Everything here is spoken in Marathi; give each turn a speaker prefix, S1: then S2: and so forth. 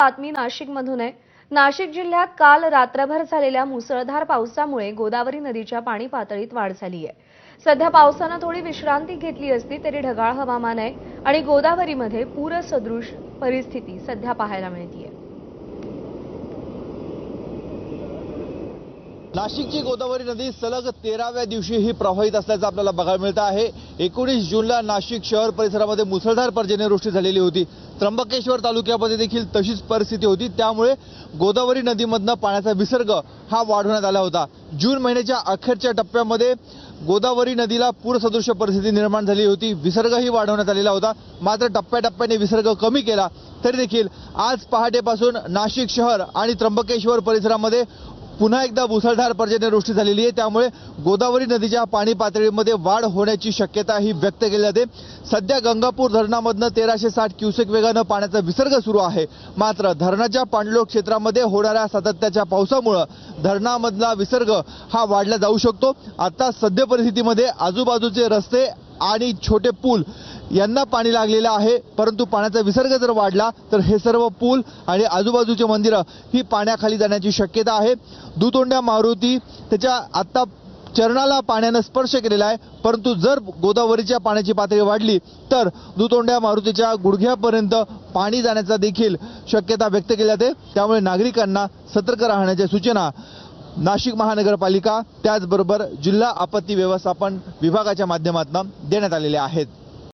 S1: बातमी नाशिकमधून आहे। नाशिक जिल्ह्यात काल रात्रभर झालेल्या मुसळधार पावसामुळे गोदावरी नदीच्या पाणी पातळीत वाढ झाली आहे। सध्या पावसाने थोडी विश्रांती घेतली असली तरी ढगाळ हवामान आहे आणि गोदावरीमध्ये पूरसदृश परिस्थिती सध्या पाहायला मिळते।
S2: नाशिकची गोदावरी नदी सलग 13व्या दिवशीही प्रवाहित असल्याचं आपल्याला बघायला मिळतं आहे। 19 जूनला नाशिक शहर परिसरामध्ये मुसळधार पर्जन्यवृष्टी झालेली होती। त्र्यंबकेश्वर तालुक्यामध्ये देखील तशीच परिस्थिती होती। त्यामुळे गोदावरी नदीमधनं पाण्याचा विसर्ग हा वाढवण्यात आला होता। जून महिन्याच्या अखेरच्या टप्प्यामध्ये गोदावरी नदीला पूरसदृश परिस्थिती निर्माण झाली होती। विसर्गही वाढवण्यात आलेला होता। मात्र टप्प्याटप्प्याने विसर्ग कमी केला तरी देखील आज पहाटेपासून नाशिक शहर आणि त्र्यंबकेश्वर परिसरामध्ये पुन्हा एकदा मुसळधार पर्जन्यवृष्टी झालेली आहे। त्यामुळे गोदावरी नदीच्या पाणी पातळीमध्ये वाढ होण्याची शक्यता ही व्यक्त केली जाते। सध्या गंगापूर धरणामधनं 1360 क्युसेक वेगानं पाण्याचा विसर्ग सुरू आहे। मात्र धरणाच्या पाणलोट क्षेत्रामध्ये होणाऱ्या सातत्याच्या पावसामुळे धरणामधला विसर्ग हा वाढला जाऊ शकतो। आता सध्या परिस्थितीमध्ये आजूबाजूचे रस्ते आणि छोटे पूल यांना पाणी लागलेलं आहे। परंतु पाण्याचा विसर्ग जर वाढला तर हे सर्व पूल आणि आजूबाजूचे मंदिरं ही पाण्याखाली जाण्याची शक्यता आहे। दुतोंड्या मारुती त्याच्या आता चरणाला पाण्याने स्पर्श केलेला आहे। परंतु जर गोदावरीच्या पाण्याची पातळी वाढली तर दुतोंड्या मारुतीच्या गुडघ्यापर्यंत पाणी जाण्याचा देखील शक्यता व्यक्त केली जाते। त्यामुळे नागरिकांना सतर्क राहण्याच्या सूचना नाशिक महानगरपालिका त्याचबरोबर जिल्हा आपत्ती व्यवस्थापन विभागाच्या माध्यमातून देण्यात आलेल्या आहेत।